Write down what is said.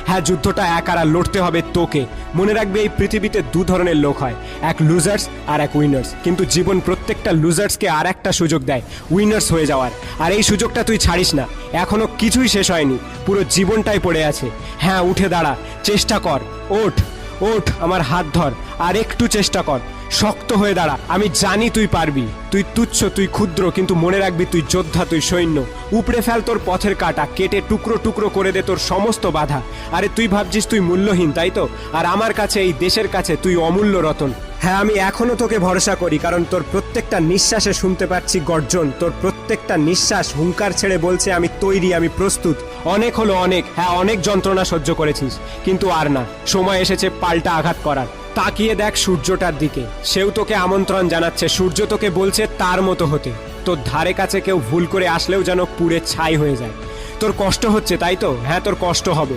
হ্যাঁ, যুদ্ধটা একারা লড়তে হবে তোকে। মনে রাখবে এই পৃথিবীতে দু ধরনের লোক হয়, এক লুজার্স আর এক উইনার্স। কিন্তু জীবন প্রত্যেকটা লুজার্সকে আর একটা সুযোগ দেয় উইনার্স হয়ে যাওয়ার। আর এই সুযোগটা তুই ছাড়িস না। এখনো কিছুই শেষ হয়নি, পুরো জীবনটাই পড়ে আছে। হ্যাঁ, উঠে দাঁড়া, চেষ্টা কর, ওঠ ওঠ, আমার হাত ধর, আর একটু চেষ্টা কর, শক্ত হয়ে দাঁড়া। আমি জানি তুই পারবি। তুই তুচ্ছ, তুই ক্ষুদ্র, কিন্তু মনে রাখবি তুই যোদ্ধা, তুই সৈন্য। উপড়ে ফেল তোর পথের কাঁটা, কেটে টুকরো টুকরো করে দে তোর সমস্ত বাধা। আরে তুই ভাবছিস তুই মূল্যহীন, তাই তো? আর আমার কাছে, এই দেশের কাছে তুই অমূল্য রতন। হ্যাঁ, আমি এখনো তোকে ভরসা করি, কারণ তোর প্রত্যেকটা নিঃশ্বাসে শুনতে পাচ্ছি গর্জন। তোর প্রত্যেকটা নিঃশ্বাস হুঙ্কার ছেড়ে বলছে আমি তৈরি, আমি প্রস্তুত। অনেক হলো, অনেক। হ্যাঁ, অনেক যন্ত্রণা সহ্য করেছিস, কিন্তু আর না, সময় এসেছে পাল্টা আঘাত করার। তাকিয়ে দেখ সূর্যটার দিকে, সেও তোকে আমন্ত্রণ জানাচ্ছে। সূর্য তোকে বলছে তার মতো হতে। তোর ধারে কাছে কেউ ভুল করে আসলেও যেন পুড়ে ছাই হয়ে যায়। তোর কষ্ট হচ্ছে, তাই তো? হ্যাঁ, তোর কষ্ট হবে।